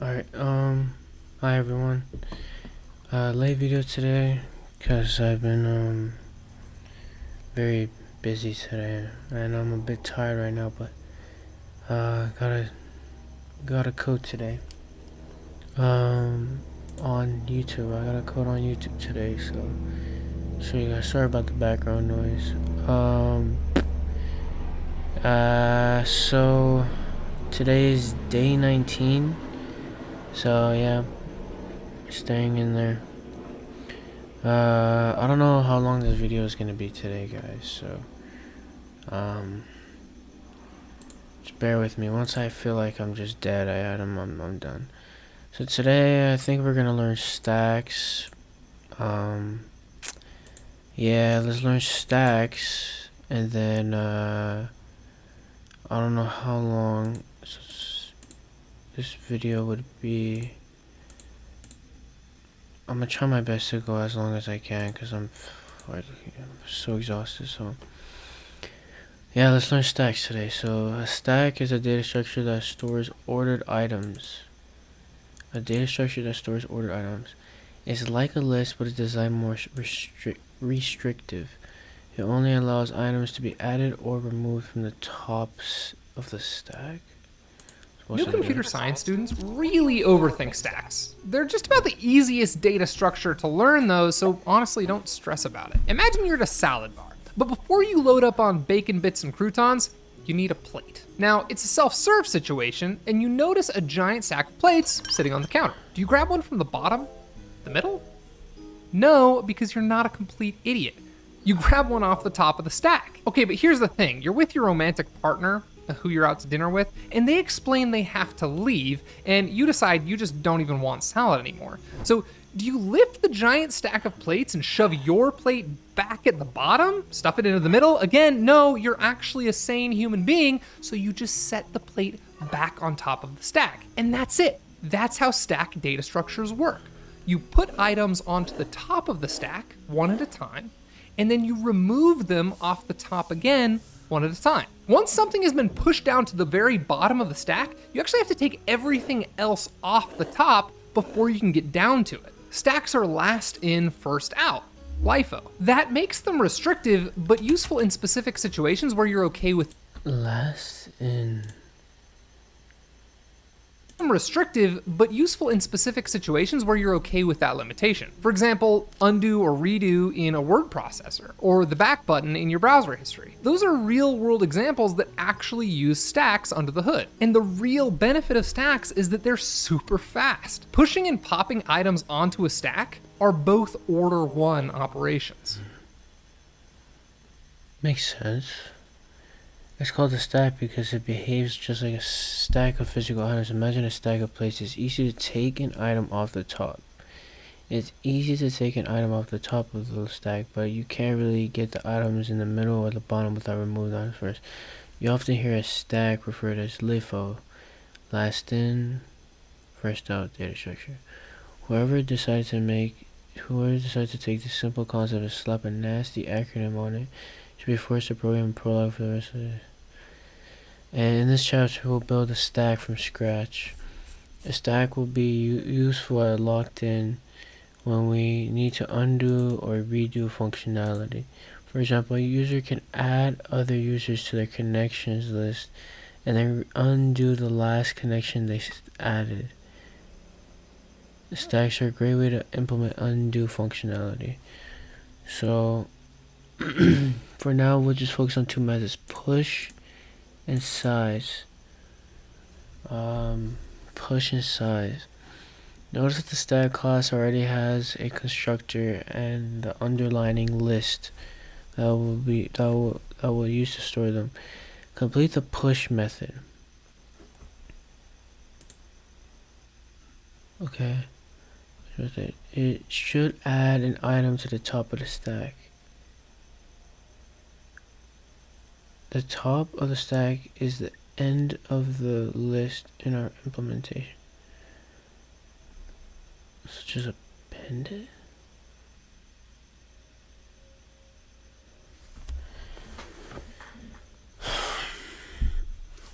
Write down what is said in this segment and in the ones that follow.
Alright, hi everyone. Late video today, because I've been, very busy today, and I'm a bit tired right now, but, got a code today, on YouTube. I got a code on YouTube today, so, show you guys. Sorry about the background noise. So, today is day 19, so yeah, staying in there. I don't know how long this video is gonna be today, guys, so, just bear with me. Once I feel like I'm just dead, I'm done. So today, I think we're gonna learn stacks. Yeah, let's learn stacks, and then, I don't know how long this video would be. I'm gonna try my best to go as long as I can, because I'm so exhausted, so. Yeah, let's learn stacks today. So, a stack is a data structure that stores ordered items. A data structure that stores ordered items. It's like a list, but it's designed more restrictive. It only allows items to be added or removed from the tops of the stack. New computer science students really overthink stacks. They're just about the easiest data structure to learn though, so honestly don't stress about it. Imagine you're at a salad bar, but before you load up on bacon bits and croutons, you need a plate. Now, it's a self-serve situation, and you notice a giant stack of plates sitting on the counter. Do you grab one from the bottom? The middle? No, because you're not a complete idiot. You grab one off the top of the stack. Okay, but here's the thing. You're with your romantic partner, who you're out to dinner with, and they explain they have to leave, and you decide you just don't even want salad anymore. So, do you lift the giant stack of plates and shove your plate back at the bottom? Stuff it into the middle? Again, no, you're actually a sane human being, so you just set the plate back on top of the stack. And that's it. That's how stack data structures work. You put items onto the top of the stack, one at a time, and then you remove them off the top again, one at a time. Once something has been pushed down to the very bottom of the stack, you actually have to take everything else off the top before you can get down to it. Stacks are last in, first out. LIFO. That makes them restrictive, but useful in specific situations where you're okay with Last in. restrictive, but useful in specific situations where you're okay with that limitation. For example, undo or redo in a word processor, or the back button in your browser history. Those are real world examples that actually use stacks under the hood. And the real benefit of stacks is that they're super fast. Pushing and popping items onto a stack are both order one operations. Makes sense. It's called a stack because it behaves just like a stack of physical items. Imagine a stack of plates. It's easy to take an item off the top. It's easy to take an item off the top of the stack, but you can't really get the items in the middle or the bottom without removing the items first. You often hear a stack referred as LIFO, last in, first out data structure. Whoever decides to take this simple concept and slap a nasty acronym on it should be forced to program Prolog for the rest of it. And in this chapter, we'll build a stack from scratch. A stack will be useful at locked in when we need to undo or redo functionality. For example, a user can add other users to their connections list and then undo the last connection they added. Stacks are a great way to implement undo functionality. So, for now, we'll just focus on two methods: push and size. Push and size. Notice that the stack class already has a constructor and the underlining list that will use to store them. Complete the push method. Okay. It should add an item to the top of the stack. The top of the stack is the end of the list in our implementation. So just append it.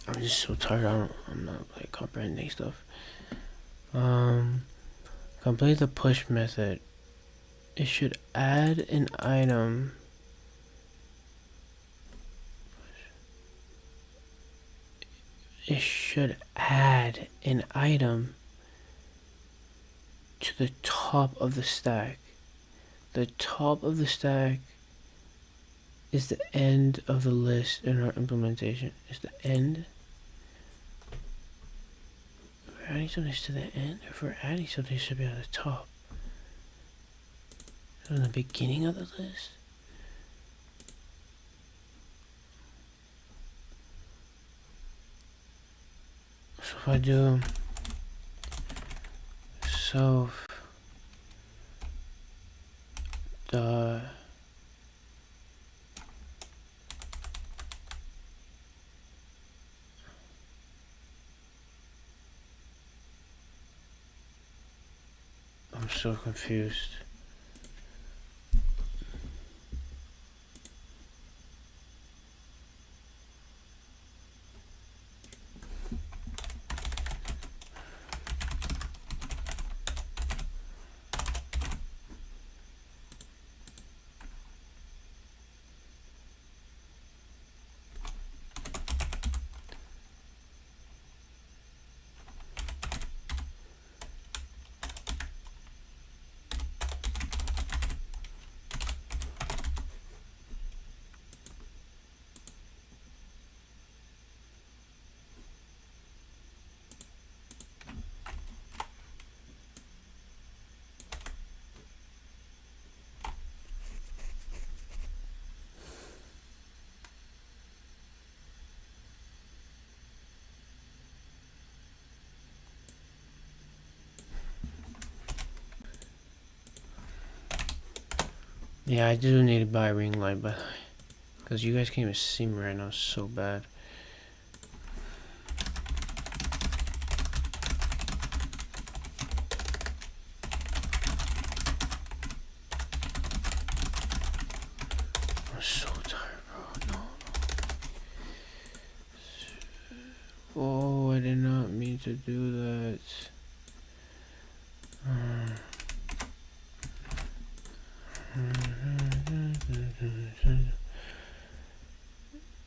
I'm just so tired. I'm not like comprehending stuff. Complete the push method. It should add an item. It should add an item to the top of the stack. The top of the stack is the end of the list in our implementation. Is the end. If we're adding something to the end, if we're adding something, it should be at the top. So in the beginning of the list. So if I do self dot I'm so confused. Yeah, I do need to buy a ring light, but because you guys can't even see me right now, it's so bad. I'm so tired, bro. No. Oh, I did not mean to do that.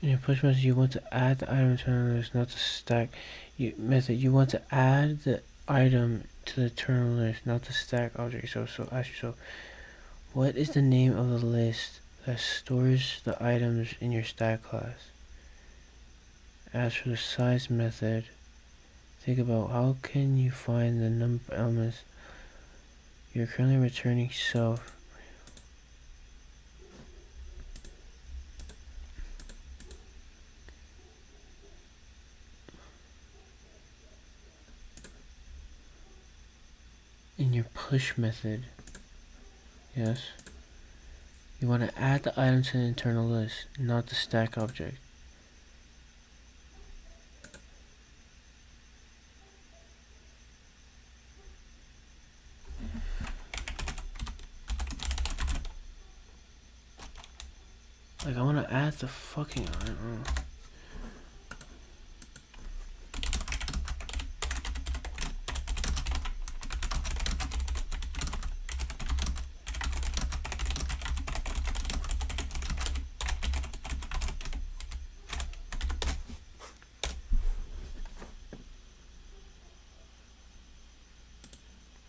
In your push method, you want to add the item to the list, not to stack. You want to add the item to the internal list, not the stack object. So ask yourself, what is the name of the list that stores the items in your stack class? As for the size method, think about how can you find the number of elements you're currently returning self. In your push method, yes, you want to add the item to the internal list, not the stack object. Like, I want to add the fucking item.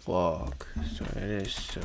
Fuck. So it is so.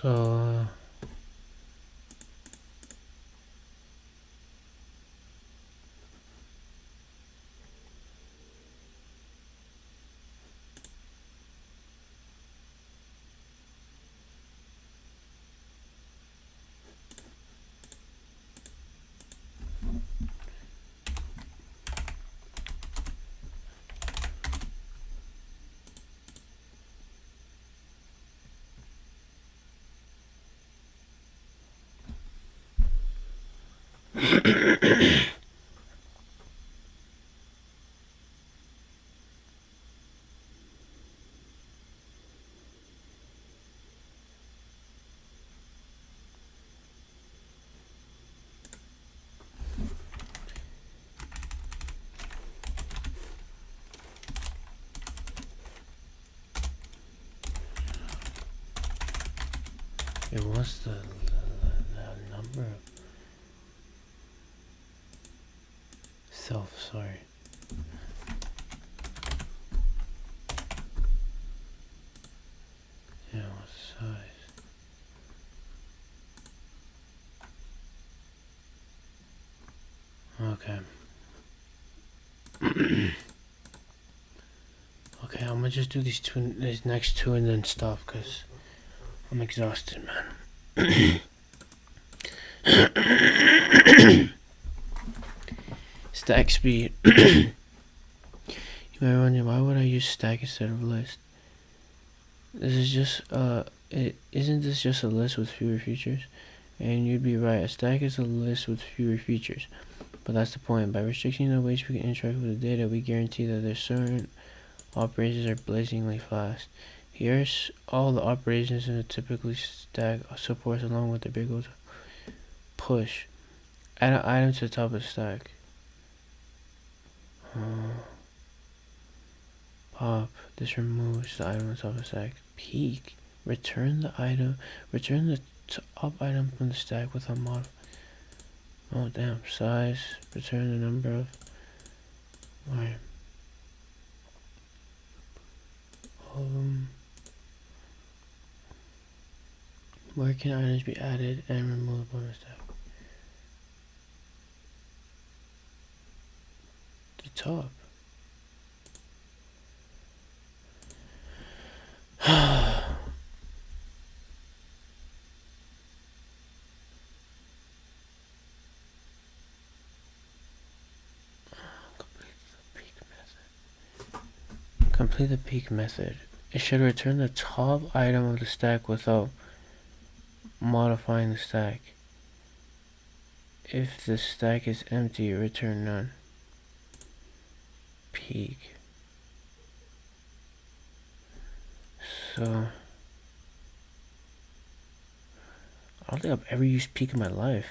So it was the number of self, sorry. Yeah, what size? Okay. Okay, I'm gonna just do these next two and then stop because I'm exhausted, man. Stack speed. You might wonder, why would I use stack instead of list? This is just isn't this just a list with fewer features? And you'd be right, a stack is a list with fewer features. But that's the point. By restricting the ways we can interact with the data, we guarantee that there's certain operations are blazingly fast. Here's all the operations in a typically stack supports, along with the big old push. Add an item to the top of the stack. Pop. This removes the item on top of the stack. Peek. Return the item. Return the top item from the stack with a mod. Oh damn. Size. Return the number of. Alright. Where can items be added and removed from the stack? The top. Complete the peek method. It should return the top item of the stack without modifying the stack. If the stack is empty, return none. Peek. So I don't think I've ever used peek in my life.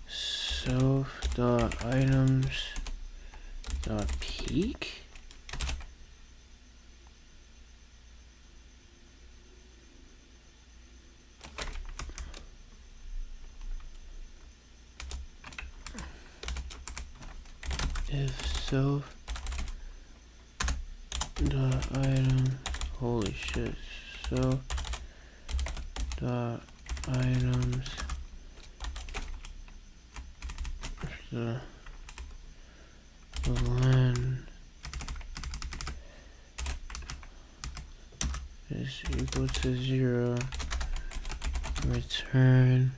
Self.items.peek. If self dot item, holy shit, self dot items the len is equal to 0, return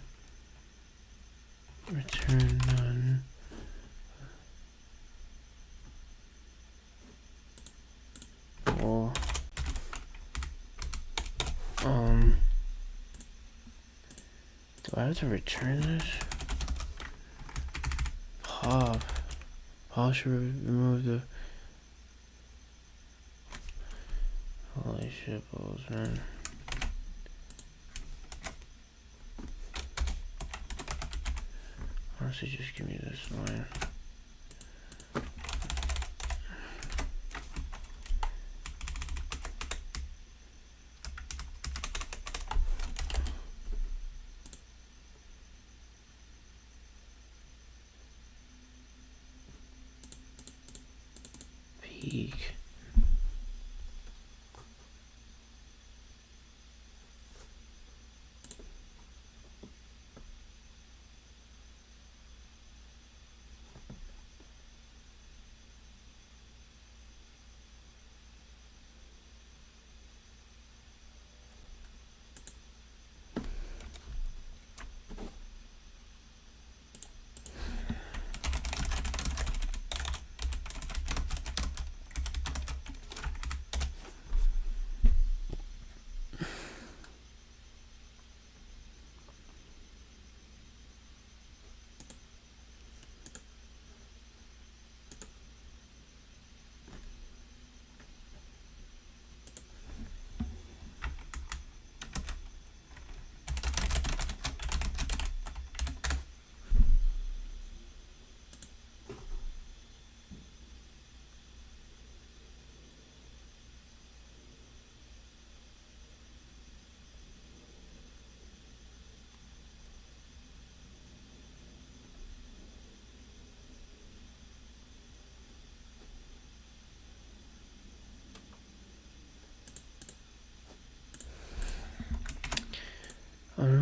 none. Well, do I have to return this? Pop should remove the. Holy shit balls, man. Honestly, just give me this line. Peek.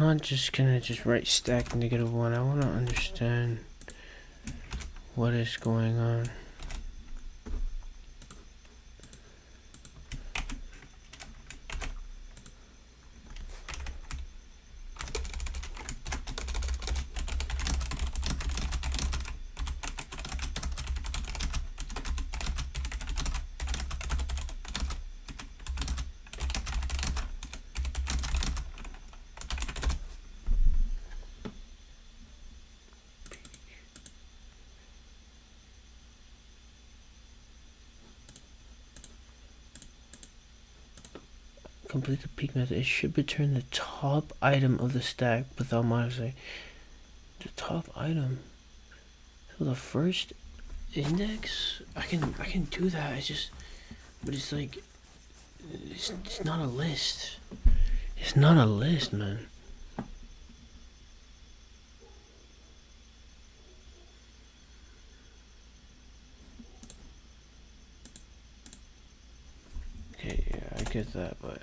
not just gonna just write stack -1. I want to understand what is going on. Complete the peak method. It should return the top item of the stack without modifying. The top item. So the first index, I can do that. It's just, but it's like, it's not a list. It's not a list, man. Okay, yeah, I get that, but.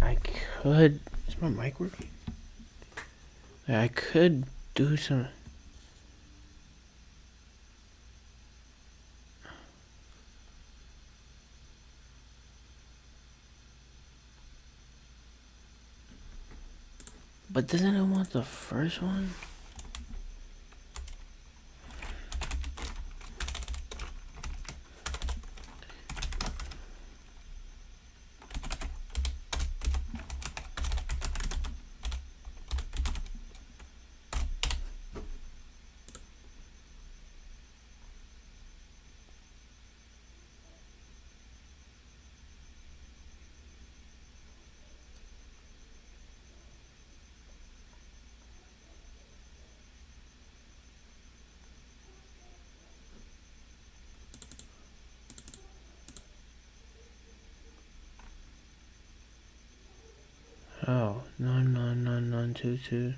I could. Is my mic working? I could do some. But doesn't it want the first one? Oh, 999922.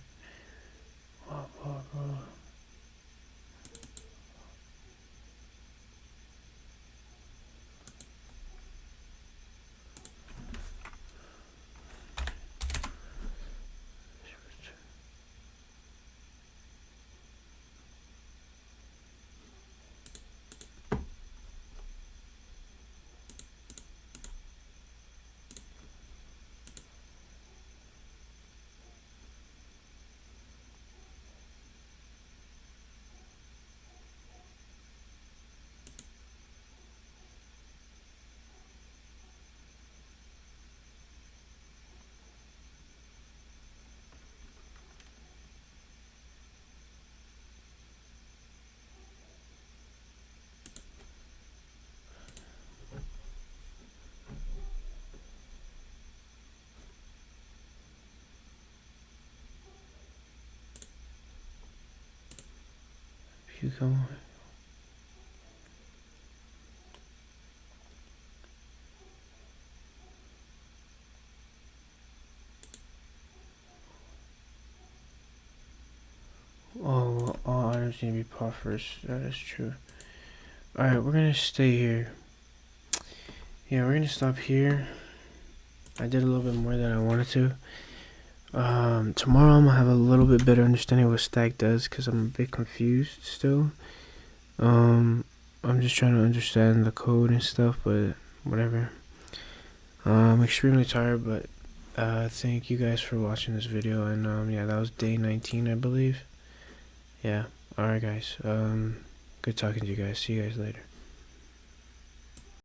You come on. Oh, all items need to be paused first. That is true. Alright, we're gonna stay here. Yeah, we're gonna stop here. I did a little bit more than I wanted to. Tomorrow I'm gonna have a little bit better understanding of what stack does because I'm a bit confused still. I'm just trying to understand the code and stuff, but whatever. I'm extremely tired, but thank you guys for watching this video. And yeah, that was day 19, I believe. Yeah. Alright, guys. Good talking to you guys. See you guys later.